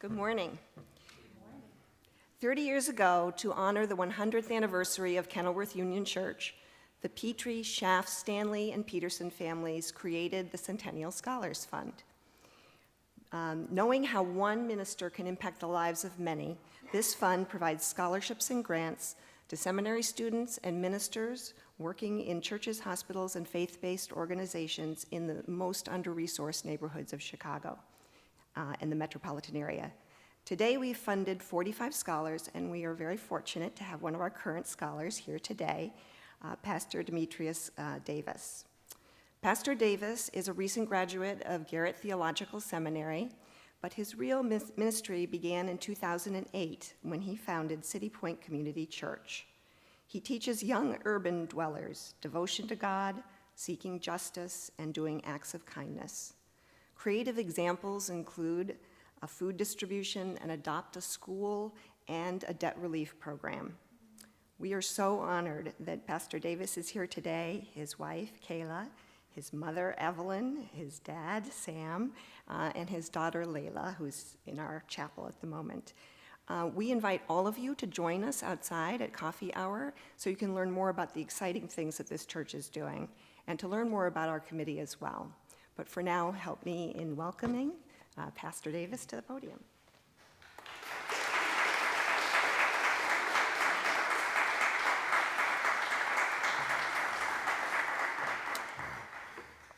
Good morning. 30 years ago, to honor the 100th anniversary of Kenilworth Union Church, the Petrie, Schaff, Stanley, and Peterson families created the Centennial Scholars Fund. Knowing how one minister can impact the lives of many, this fund provides scholarships and grants to seminary students and ministers working in churches, hospitals, and faith-based organizations in the most under-resourced neighborhoods of Chicago and the metropolitan area. Today, we've funded 45 scholars, and we are very fortunate to have one of our current scholars here today, Pastor Demetrius Davis. Pastor Davis is a recent graduate of Garrett Theological Seminary, but his real ministry began in 2008 when he founded City Point Community Church. He teaches young urban dwellers devotion to God, seeking justice, and doing acts of kindness. Creative examples include a food distribution, an adopt a school, and a debt relief program. We are so honored that Pastor Davis is here today, his wife, Kayla, his mother, Evelyn, his dad, Sam, and his daughter, Layla, who's in our chapel at the moment. We invite all of you to join us outside at coffee hour so you can learn more about the exciting things that this church is doing and to learn more about our committee as well. But for now, help me in welcoming Pastor Davis to the podium.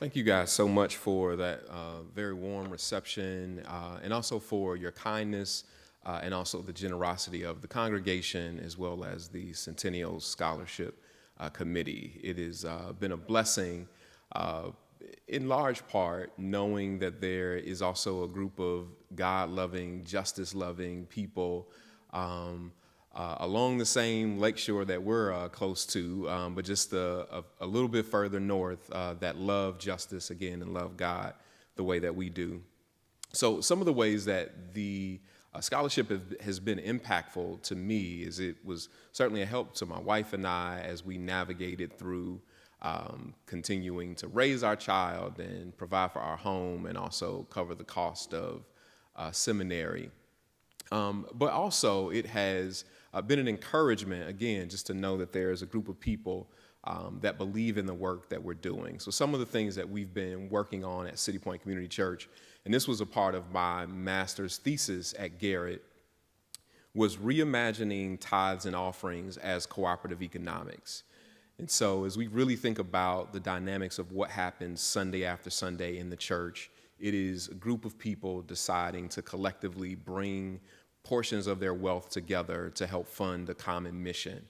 Thank you guys so much for that very warm reception and also for your kindness and also the generosity of the congregation as well as the Centennial Scholarship Committee. It has been a blessing in large part knowing that there is also a group of God-loving, justice-loving people along the same lakeshore that we're close to, but just a little bit further north that love justice again and love God the way that we do. So some of the ways that the scholarship has been impactful to me is it was certainly a help to my wife and I as we navigated through continuing to raise our child and provide for our home and also cover the cost of seminary. But also it has been an encouragement, again, just to know that there is a group of people that believe in the work that we're doing. So some of the things that we've been working on at City Point Community Church, and this was a part of my master's thesis at Garrett, was reimagining tithes and offerings as cooperative economics. And so as we really think about the dynamics of what happens Sunday after Sunday in the church, it is a group of people deciding to collectively bring portions of their wealth together to help fund a common mission.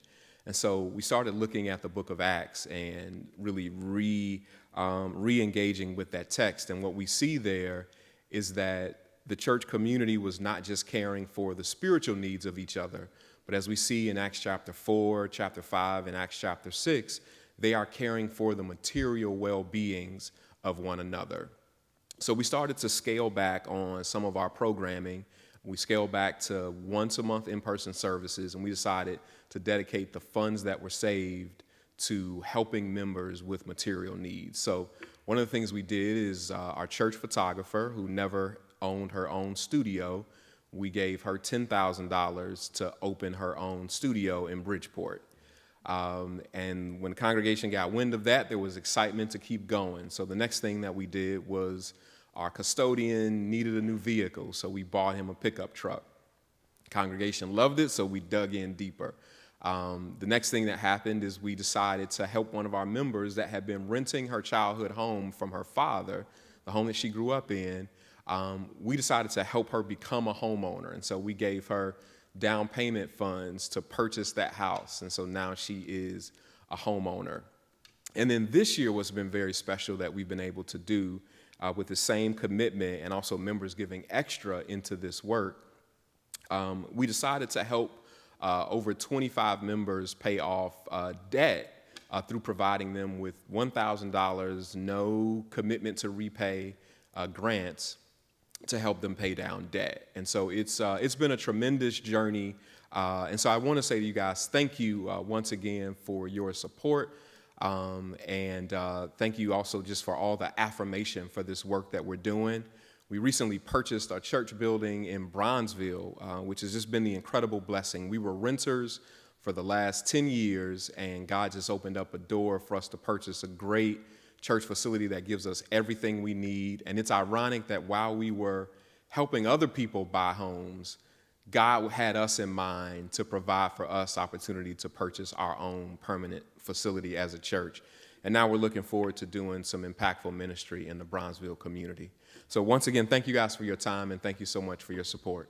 And so we started looking at the book of Acts and really re-engaging with that text. And what we see there is that the church community was not just caring for the spiritual needs of each other, but as we see in Acts chapter 4, chapter 5, and Acts chapter 6, they are caring for the material well-beings of one another. So we started to scale back on some of our programming. We scaled back to once a month in-person services, and we decided to dedicate the funds that were saved to helping members with material needs. So one of the things we did is our church photographer, who never owned her own studio, we gave her $10,000 to open her own studio in Bridgeport. And when the congregation got wind of that, there was excitement to keep going. So the next thing that we did was our custodian needed a new vehicle, so we bought him a pickup truck. The congregation loved it, so we dug in deeper. The next thing that happened is we decided to help one of our members that had been renting her childhood home from her father, the home that she grew up in. We decided to help her become a homeowner, and so we gave her down payment funds to purchase that house, and so now she is a homeowner. And then this year what's been very special that we've been able to do with the same commitment and also members giving extra into this work, we decided to help over 25 members pay off debt through providing them with $1,000, no commitment to repay grants to help them pay down debt. And so it's been a tremendous journey. And so I want to say to you guys, thank you once again for your support. And thank you also just for all the affirmation for this work that we're doing. We recently purchased a church building in Bronzeville, which has just been the incredible blessing. We were renters for the last 10 years, and God just opened up a door for us to purchase a great church facility that gives us everything we need. And it's ironic that while we were helping other people buy homes, God had us in mind to provide for us opportunity to purchase our own permanent facility as a church. And now we're looking forward to doing some impactful ministry in the Bronzeville community. So once again, thank you guys for your time, and thank you so much for your support.